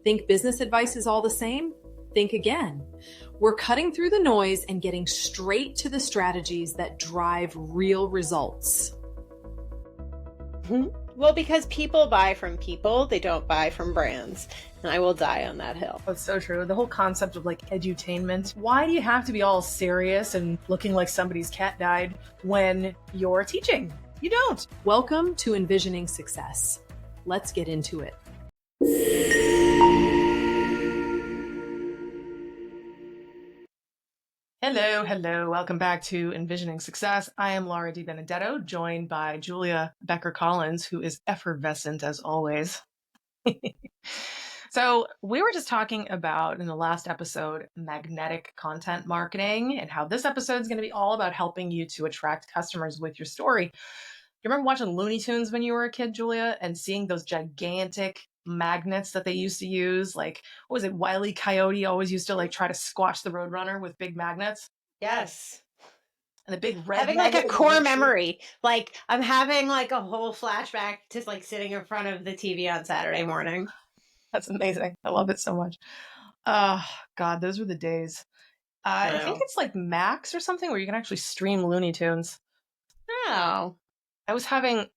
Think business advice is all the same? Think again. We're cutting through the noise and getting straight to the strategies that drive real results. Well, because people buy from people, they don't buy from brands. And I will die on that hill. That's so true. The whole concept of like edutainment. Why do you have to be all serious and looking like somebody's cat died when you're teaching? You don't. Welcome to Envisioning Success. Let's get into it. Hello. Welcome back to Envisioning Success. I am Laura DiBenedetto, joined by Julia Becker Collins, who is effervescent as always. So we were just talking about, in the last episode, magnetic content marketing and how this episode is going to be all about helping you to attract customers with your story. You remember watching Looney Tunes when you were a kid, Julia, and seeing those gigantic magnets that they used to use? Like, what was it? Wile E. Coyote always used to like try to squash the Roadrunner with big magnets. Yes. And the big red having like a core memory. Like I'm having like a whole flashback to like sitting in front of the TV on Saturday morning. That's amazing. I love it so much. Oh, God, those were the days. I think it's like Max or something where you can actually stream Looney Tunes. Oh. I was having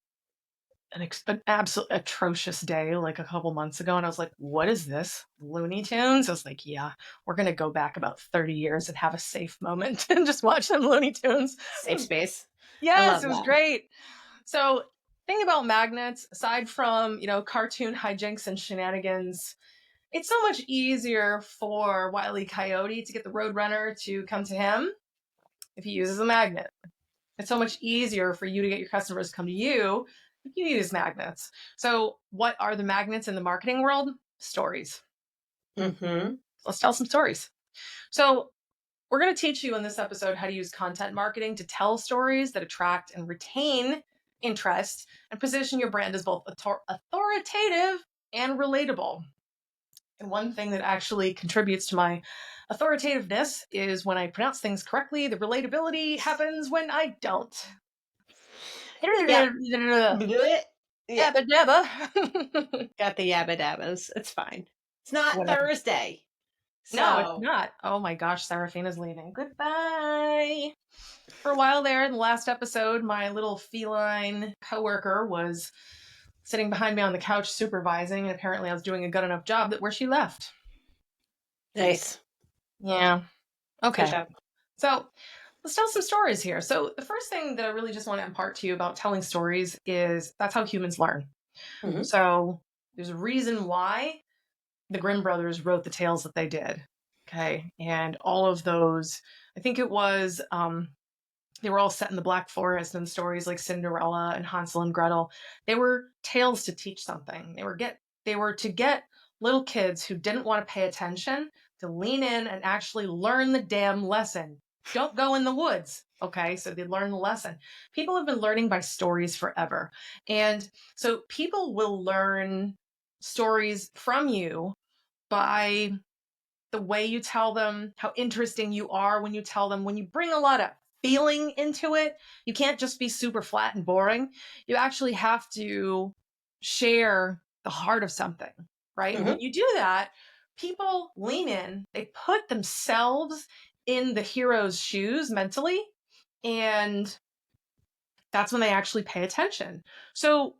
an absolute atrocious day like a couple months ago, and I was like, what is this? Looney Tunes? I was like, yeah, we're going to go back about 30 years and have a safe moment and just watch some Looney Tunes. Safe space. Yes, it was great. So thing about magnets, aside from, cartoon hijinks and shenanigans, it's so much easier for Wile E. Coyote to get the Roadrunner to come to him if he uses a magnet. It's so much easier for you to get your customers to come to you if you use magnets. So what are the magnets in the marketing world? Stories. Let's tell some stories. So we're going to teach you in this episode how to use content marketing to tell stories that attract and retain interest and position your brand as both authoritative and relatable. And one thing that actually contributes to my authoritativeness is when I pronounce things correctly. The relatability happens when I don't. Yeah. Yabba dabba. Got the yabba dabbas. It's fine. It's not Thursday. So. No, it's not. Oh my gosh, Seraphina's leaving. Goodbye. For a while there in the last episode, my little feline coworker was sitting behind me on the couch supervising, and apparently I was doing a good enough job where she left. Nice. Yeah. Okay. Good job. So let's tell some stories here. So the first thing that I really just want to impart to you about telling stories is that's how humans learn. Mm-hmm. So there's a reason why the Grimm brothers wrote the tales that they did. Okay. And all of those, I think it was, they were all set in the Black Forest, and stories like Cinderella and Hansel and Gretel. They were tales to teach something. They were to get little kids who didn't want to pay attention to lean in and actually learn the damn lesson. Don't go in the woods. Okay. So they learn the lesson. People have been learning by stories forever. And so people will learn stories from you by the way you tell them, how interesting you are when you tell them, when you bring a lot of feeling into it. You can't just be super flat and boring. You actually have to share the heart of something, right? Mm-hmm. And when you do that, people lean in, they put themselves in the hero's shoes mentally, and that's when they actually pay attention. So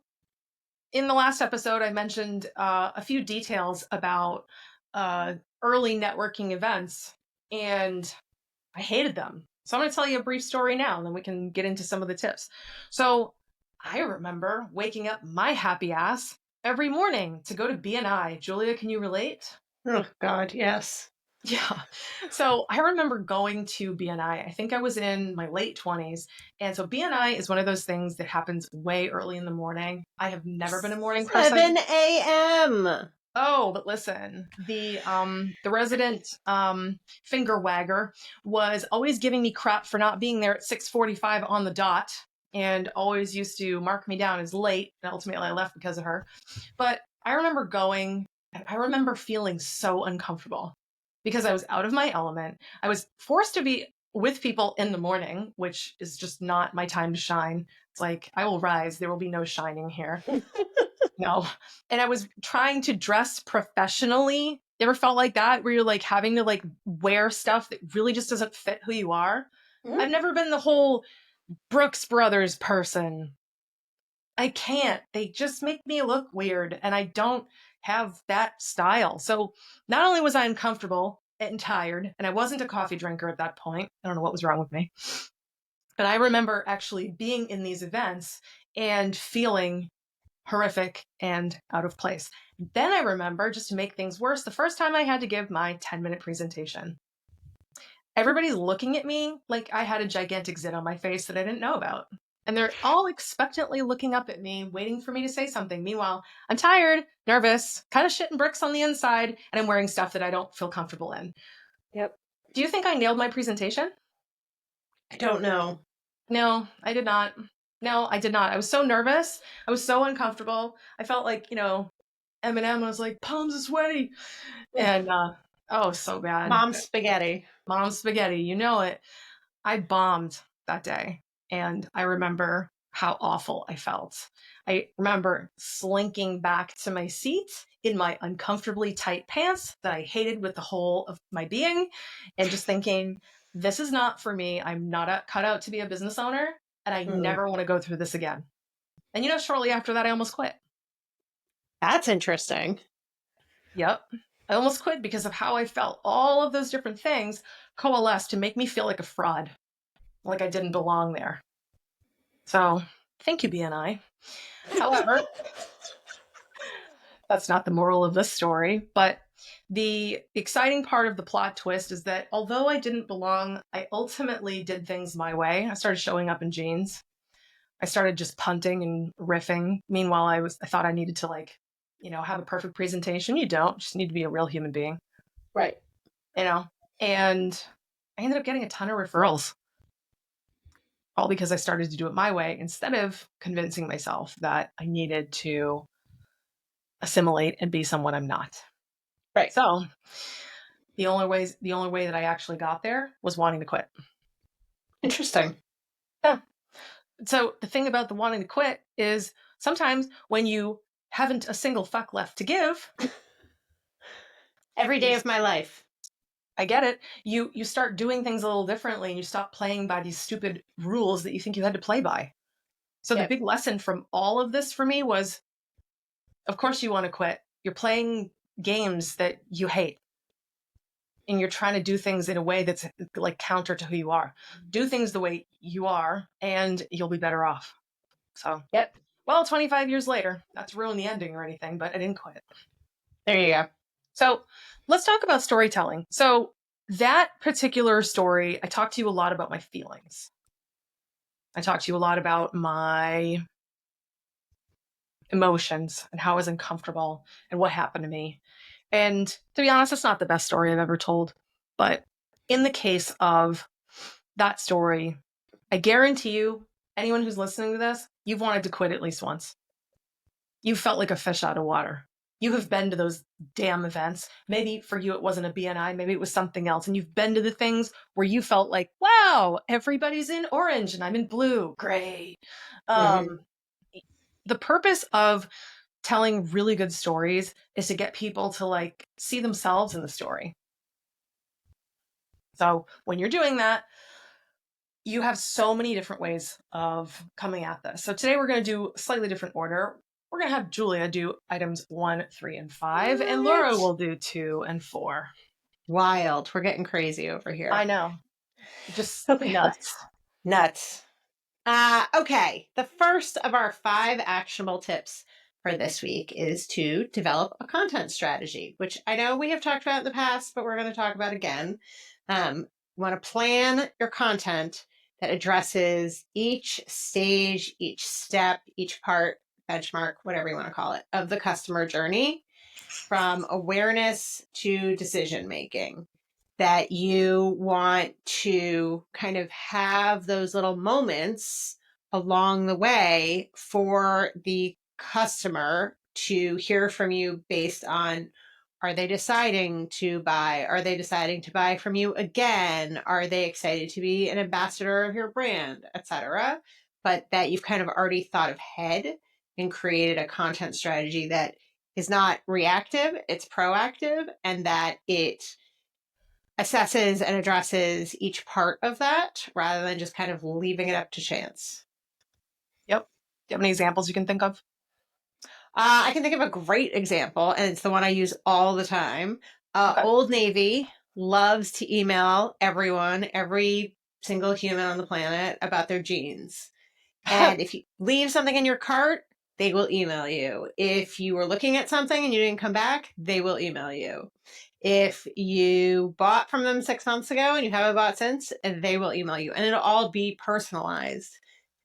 in the last episode, I mentioned a few details about early networking events, and I hated them. So I'm going to tell you a brief story now, and then we can get into some of the tips. So I remember waking up my happy ass every morning to go to BNI. Julia, can you relate? Oh, God, yes. Yeah. So I remember going to BNI. I think I was in my late 20s. And so BNI is one of those things that happens way early in the morning. I have never been a morning person. 7 a.m. Oh, but listen, the resident finger wagger was always giving me crap for not being there at 6:45 on the dot, and always used to mark me down as late. And ultimately I left because of her. But I remember going, and I remember feeling so uncomfortable because I was out of my element. I was forced to be with people in the morning, which is just not my time to shine. It's like, I will rise. There will be no shining here. No. And I was trying to dress professionally. You ever felt like that where you're like having to like wear stuff that really just doesn't fit who you are? Mhm. I've never been the whole Brooks Brothers person. I can't. They just make me look weird and I don't have that style. So not only was I uncomfortable and tired, and I wasn't a coffee drinker at that point. I don't know what was wrong with me. But I remember actually being in these events and feeling horrific and out of place. Then I remember, just to make things worse, the first time I had to give my 10-minute presentation. Everybody's looking at me like I had a gigantic zit on my face that I didn't know about. And they're all expectantly looking up at me, waiting for me to say something. Meanwhile, I'm tired, nervous, kind of shitting bricks on the inside, and I'm wearing stuff that I don't feel comfortable in. Yep. Do you think I nailed my presentation? I don't know. No, I did not. No, I did not. I was so nervous. I was so uncomfortable. I felt like, Eminem was like, palms are sweaty. And, oh, so bad. Mom's spaghetti. Mom's spaghetti, you know it. I bombed that day. And I remember how awful I felt. I remember slinking back to my seat in my uncomfortably tight pants that I hated with the whole of my being and just thinking, this is not for me. I'm not cut out to be a business owner and I never want to go through this again. And shortly after that, I almost quit. That's interesting. Yep. I almost quit because of how I felt. All of those different things coalesced to make me feel like a fraud, like I didn't belong there. So thank you, BNI. However, that's not the moral of this story, but the exciting part of the plot twist is that although I didn't belong, I ultimately did things my way. I started showing up in jeans. I started just punting and riffing. Meanwhile, I thought I needed to have a perfect presentation. You don't. You just need to be a real human being. Right. And I ended up getting a ton of referrals. All because I started to do it my way instead of convincing myself that I needed to assimilate and be someone I'm not. Right. So the only way that I actually got there was wanting to quit. Interesting. Yeah. So the thing about the wanting to quit is sometimes when you haven't a single fuck left to give, every day of my life, I get it. You start doing things a little differently and you stop playing by these stupid rules that you think you had to play by. So the big lesson from all of this for me was, of course you want to quit. You're playing games that you hate. And you're trying to do things in a way that's like counter to who you are. Do things the way you are and you'll be better off. So, well, 25 years later, not to ruin the ending or anything, but I didn't quit. There you go. So let's talk about storytelling. So that particular story, I talked to you a lot about my feelings. I talked to you a lot about my emotions and how I was uncomfortable and what happened to me. And to be honest, it's not the best story I've ever told. But in the case of that story, I guarantee you, anyone who's listening to this, you've wanted to quit at least once. You felt like a fish out of water. You have been to those damn events. Maybe for you, it wasn't a BNI. Maybe it was something else. And you've been to the things where you felt like, wow, everybody's in orange and I'm in blue. Great. The purpose of telling really good stories is to get people to see themselves in the story. So when you're doing that, you have so many different ways of coming at this. So today we're going to do a slightly different order. We're going to have Julia do items 1, 3, and 5, and Laura will do 2 and 4. Wild. We're getting crazy over here. I know. Just nuts. Okay. The first of our 5 actionable tips for this week is to develop a content strategy, which I know we have talked about in the past, but we're going to talk about again. You want to plan your content that addresses each stage, each step, each part, benchmark, whatever you want to call it, of the customer journey, from awareness to decision making. That you want to kind of have those little moments along the way for the customer to hear from you based on, are they deciding to buy? Are they deciding to buy from you again? Are they excited to be an ambassador of your brand, etc.? But that you've kind of already thought ahead and created a content strategy that is not reactive, it's proactive, and that it assesses and addresses each part of that rather than just kind of leaving it up to chance. Yep. Do you have any examples you can think of? I can think of a great example, and it's the one I use all the time. Okay. Old Navy loves to email everyone, every single human on the planet, about their jeans. And if you leave something in your cart, they will email you. If you were looking at something and you didn't come back, they will email you. If you bought from them 6 months ago and you haven't bought since, they will email you. And it'll all be personalized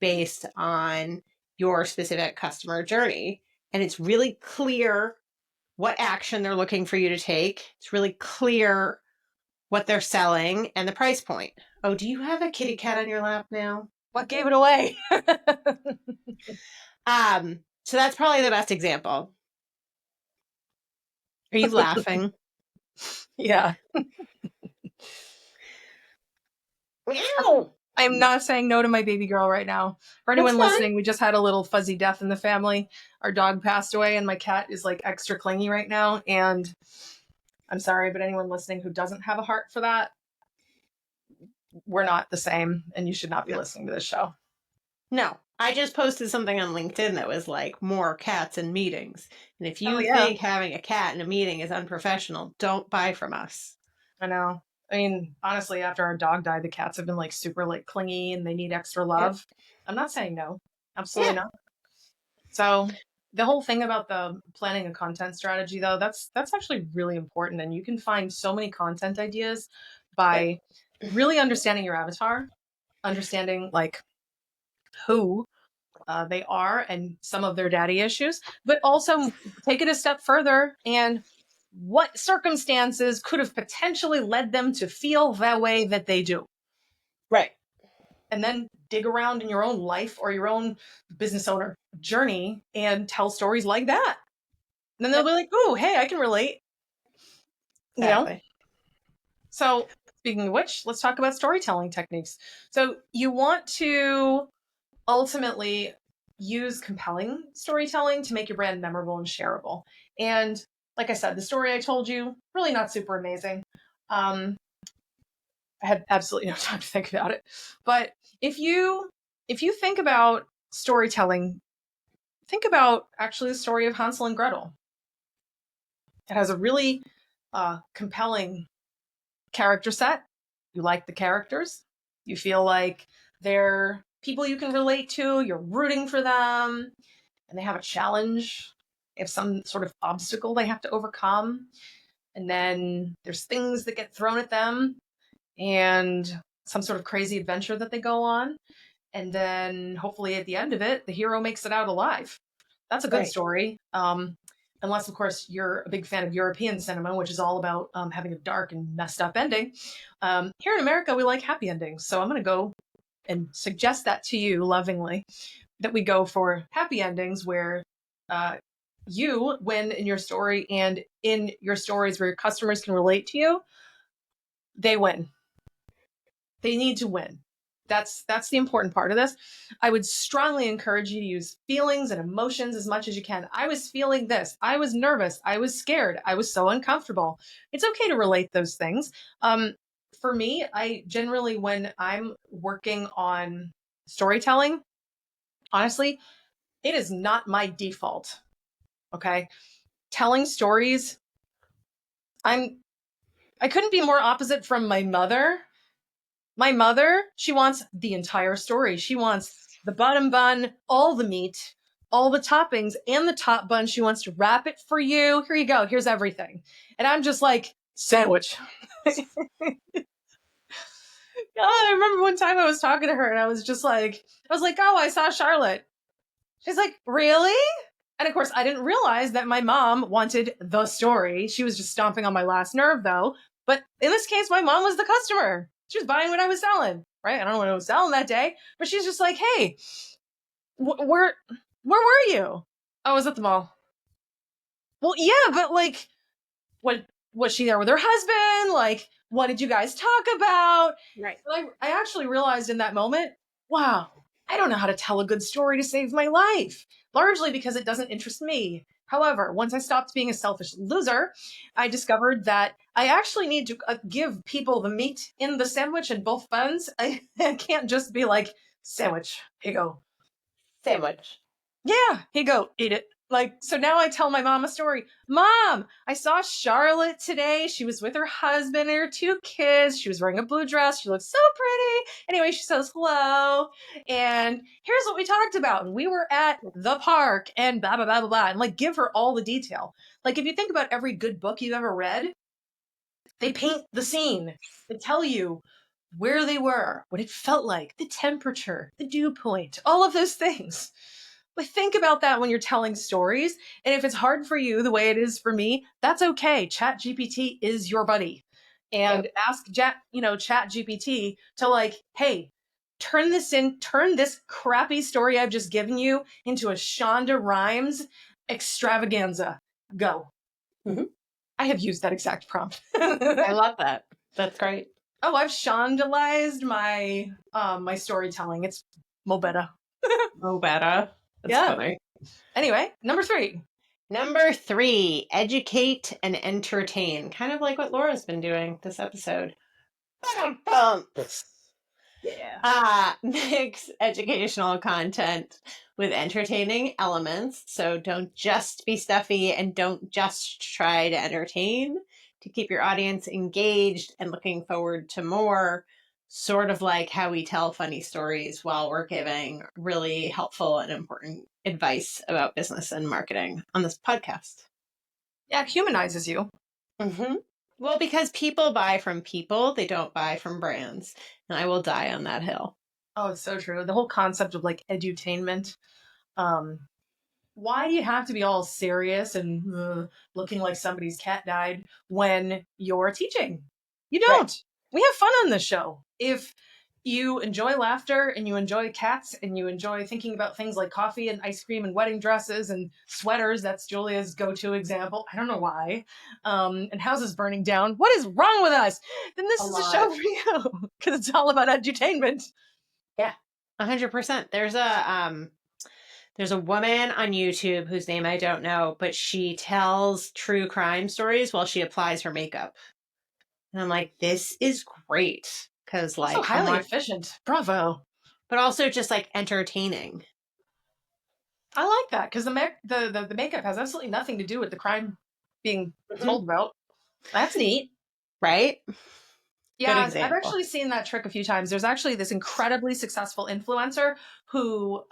based on your specific customer journey. And it's really clear what action they're looking for you to take. It's really clear what they're selling and the price point. Oh, do you have a kitty cat on your lap now? What gave it away? So that's probably the best example. Are you laughing? Yeah. Meow. I'm not saying no to my baby girl right now. For anyone listening, we just had a little fuzzy death in the family. Our dog passed away and my cat is like extra clingy right now. And I'm sorry, but anyone listening who doesn't have a heart for that, we're not the same and you should not be listening to this show. No, I just posted something on LinkedIn that was like more cats in meetings. And if you think having a cat in a meeting is unprofessional, don't buy from us. I know. I mean, honestly, after our dog died, the cats have been like super like clingy and they need extra love. Yep. I'm not saying no. Absolutely not. So the whole thing about the planning a content strategy though, that's actually really important. And you can find so many content ideas by really understanding your avatar, understanding like who they are and some of their daddy issues, but also take it a step further and what circumstances could have potentially led them to feel that way that they do. Right. And then dig around in your own life or your own business owner journey and tell stories like that. And then they'll be like, oh, hey, I can relate. Exactly. You know? So speaking of which, let's talk about storytelling techniques. So you want to ultimately use compelling storytelling to make your brand memorable and shareable. And like I said, the story I told you, really not super amazing. I had absolutely no time to think about it. But if you think about storytelling, think about actually the story of Hansel and Gretel. It has a really compelling character set. You like the characters. You feel like they're people you can relate to. You're rooting for them. And they have a challenge. They have some sort of obstacle they have to overcome. And then there's things that get thrown at them and some sort of crazy adventure that they go on. And then hopefully at the end of it, the hero makes it out alive. That's a good story. Unless, of course, you're a big fan of European cinema, which is all about having a dark and messed up ending. Here in America, we like happy endings. So I'm going to go and suggest that to you lovingly, that we go for happy endings where you win in your story, and in your stories where your customers can relate to you, they win. They need to win. That's the important part of this. I would strongly encourage you to use feelings and emotions as much as you can. I was feeling this. I was nervous. I was scared. I was so uncomfortable. It's okay to relate those things. For me, I generally, when I'm working on storytelling, honestly, it is not my default. Okay. Telling stories, I couldn't be more opposite from my mother. My mother, she wants the entire story. She wants the bottom bun, all the meat, all the toppings, and the top bun. She wants to wrap it for you. Here you go. Here's everything. And I'm just like, sandwich. I remember one time I was talking to her and I was like, oh, I saw Charlotte. She's like, really? And of course, I didn't realize that my mom wanted the story. She was just stomping on my last nerve, though. But in this case, my mom was the customer. She was buying what I was selling, right? I don't know what I was selling that day, but she's just like, hey, where were you? I was at the mall. Well, yeah, but like, what was she there with her husband? Like, what did you guys talk about? Right. I actually realized in that moment, wow, I don't know how to tell a good story to save my life, largely because it doesn't interest me. However, once I stopped being a selfish loser, I discovered that I actually need to give people the meat in the sandwich and both buns. I can't just be like, sandwich, here you go. Sandwich. Yeah, here you go, eat it. Like, so now I tell my mom a story. Mom, I saw Charlotte today. She was with her husband and her 2 kids. She was wearing a blue dress. She looked so pretty. Anyway, she says hello. And here's what we talked about. And we were at the park and blah, blah, blah, blah, blah. And like, give her all the detail. Like, if you think about every good book you've ever read, they paint the scene. They tell you where they were, what it felt like, the temperature, the dew point, all of those things. But think about that when you're telling stories. And if it's hard for you the way it is for me, that's okay. Chat GPT is your buddy. And ask Chat GPT to like, hey, turn this crappy story I've just given you into a Shonda Rhimes extravaganza. Go. Mm-hmm. I have used that exact prompt. I love that. That's great. Oh, I've Shondalized my my storytelling. It's mo better. Mo better. That's funny. Anyway, number 3. Number 3, educate and entertain. Kind of like what Laura's been doing this episode. Yeah. Mix educational content with entertaining elements. So don't just be stuffy and don't just try to entertain, to keep your audience engaged and looking forward to more. Sort of like how we tell funny stories while we're giving really helpful and important advice about business and marketing on this podcast. Yeah, it humanizes you. Mm-hmm. Well, because people buy from people, they don't buy from brands. And I will die on that hill. Oh, it's so true. The whole concept of like edutainment. Why do you have to be all serious and looking like somebody's cat died when you're teaching? You don't. Right. We have fun on this show. If you enjoy laughter and you enjoy cats and you enjoy thinking about things like coffee and ice cream and wedding dresses and sweaters, that's Julia's go-to example. I don't know why. And houses burning down. What is wrong with us? Then this is a show for you because it's all about edutainment. Yeah, 100%. There's a woman on YouTube whose name I don't know, but she tells true crime stories while she applies her makeup. And I'm like, this is great. Because like so highly efficient. Bravo. But also just like entertaining. I like that because the makeup has absolutely nothing to do with the crime being told about. That's neat. Right? Yeah, I've actually seen that trick a few times. There's actually this incredibly successful influencer who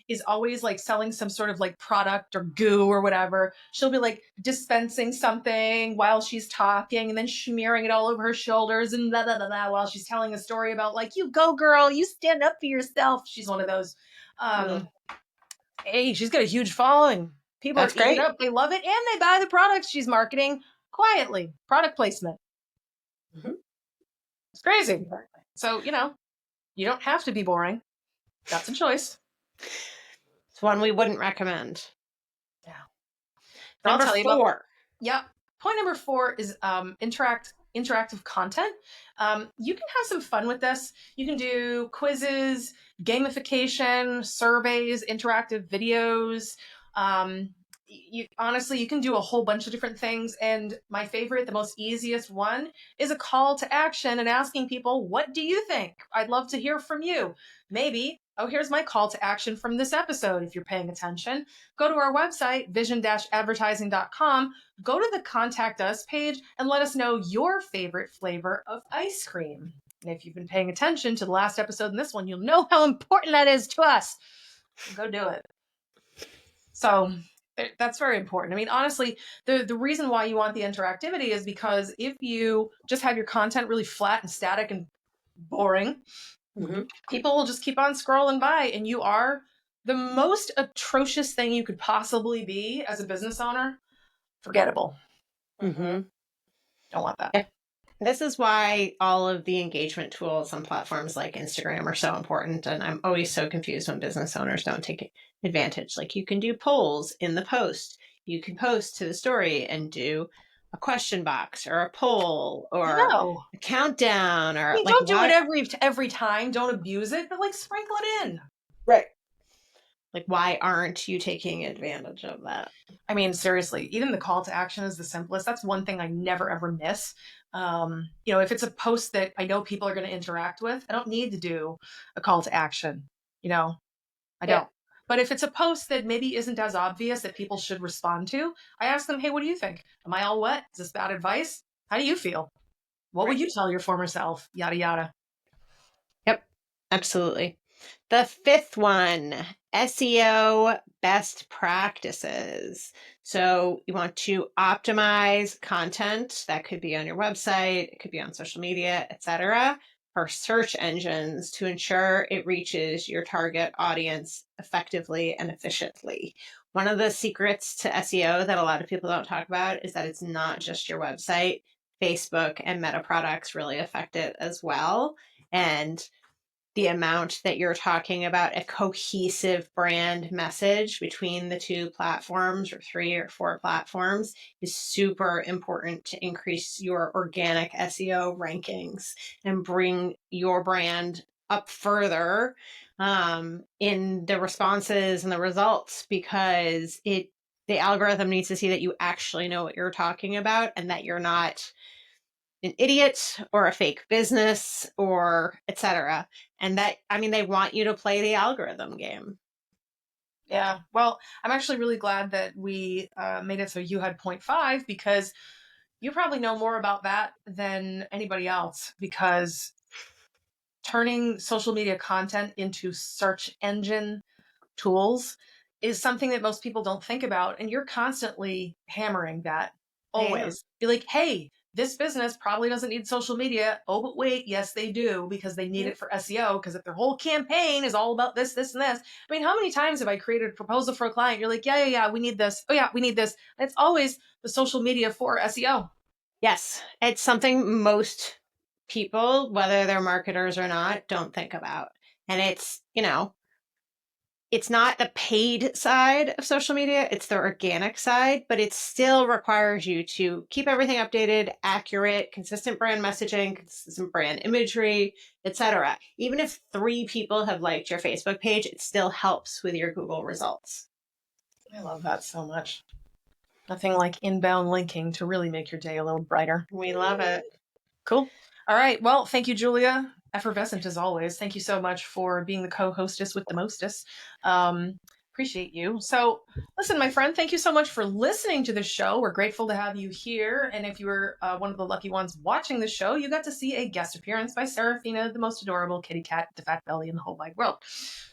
is always like selling some sort of like product or goo or whatever. She'll be like dispensing something while she's talking and then smearing it all over her shoulders and blah, blah, blah, blah, while she's telling a story about like, you go girl, you stand up for yourself. She's one of those. Hey, she's got a huge following. People are eating it up. They love it and they buy the products she's marketing quietly. Product placement. Mm-hmm. It's crazy. So, you don't have to be boring. That's a choice. It's one we wouldn't recommend. Yeah. Number 4. Yeah. Point number 4 is interactive content. You can have some fun with this. You can do quizzes, gamification, surveys, interactive videos. You can do a whole bunch of different things. And my favorite, the most easiest one is a call to action and asking people, what do you think? I'd love to hear from you. Maybe, here's my call to action from this episode. If you're paying attention, go to our website, vision-advertising.com, go to the contact us page and let us know your favorite flavor of ice cream. And if you've been paying attention to the last episode and this one, you'll know how important that is to us. Go do it. So that's very important. I mean, honestly, the reason why you want the interactivity is because if you just have your content really flat and static and boring, people will just keep on scrolling by and you are the most atrocious thing you could possibly be as a business owner. Forgettable. Don't want that. Yeah. This is why all of the engagement tools on platforms like Instagram are so important. And I'm always so confused when business owners don't take advantage. Like you can do polls in the post. You can post to the story and do a question box or a poll or a countdown or don't do it every time. Don't abuse it, but like sprinkle it in. Right. Like, why aren't you taking advantage of that? I mean, seriously, even the call to action is the simplest. That's one thing I never ever miss. If it's a post that I know people are going to interact with, I don't need to do a call to action. I Yeah. don't. But if it's a post that maybe isn't as obvious that people should respond to, I ask them, hey, what do you think? Am I all wet? Is this bad advice? How do you feel? What would you tell your former self? Yada, yada. Yep, absolutely. The fifth one, SEO best practices. So you want to optimize content that could be on your website, it could be on social media, etc., for search engines to ensure it reaches your target audience effectively and efficiently. One of the secrets to SEO that a lot of people don't talk about is that it's not just your website. Facebook and Meta products really affect it as well. And the amount that you're talking about a cohesive brand message between the two platforms or 3 or 4 platforms is super important to increase your organic SEO rankings and bring your brand up further in the responses and the results, because the algorithm needs to see that you actually know what you're talking about and that you're not an idiot or a fake business or etc. And that, I mean, they want you to play the algorithm game. Yeah. Well, I'm actually really glad that we made it so you had 0.5, because you probably know more about that than anybody else, because turning social media content into search engine tools is something that most people don't think about. And you're constantly hammering that always. Be like, hey, this business probably doesn't need social media. Oh, but wait, yes, they do, because they need it for SEO. Because if their whole campaign is all about this, this, and this. I mean, how many times have I created a proposal for a client? You're like, yeah, we need this. Oh, yeah, we need this. And it's always the social media for SEO. Yes, it's something most people, whether they're marketers or not, don't think about. And it's not the paid side of social media, it's the organic side, but it still requires you to keep everything updated, accurate, consistent brand messaging, consistent brand imagery, etc. Even if 3 people have liked your Facebook page, it still helps with your Google results. I love that so much. Nothing like inbound linking to really make your day a little brighter. We love it. Cool. All right. Well, thank you, Julia. Effervescent as always. Thank you so much for being the co-hostess with the mostest. Appreciate you. So listen, my friend, thank you so much for listening to the show. We're grateful to have you here. And if you were one of the lucky ones watching the show, you got to see a guest appearance by Serafina, the most adorable kitty cat, the fat belly in the whole wide world.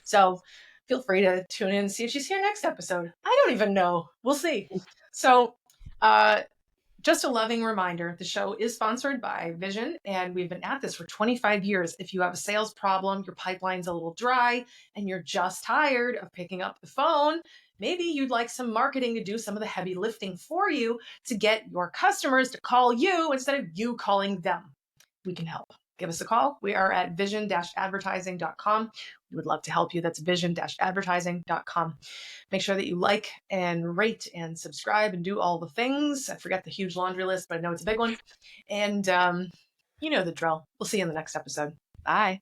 So feel free to tune in and see if she's here next episode. I don't even know. We'll see. So just a loving reminder, the show is sponsored by Vision, and we've been at this for 25 years. If you have a sales problem, your pipeline's a little dry, and you're just tired of picking up the phone, maybe you'd like some marketing to do some of the heavy lifting for you to get your customers to call you instead of you calling them. We can help. Give us a call. We are at vision-advertising.com. We would love to help you. That's vision-advertising.com. Make sure that you like and rate and subscribe and do all the things. I forget the huge laundry list, but I know it's a big one. And you know the drill. We'll see you in the next episode. Bye.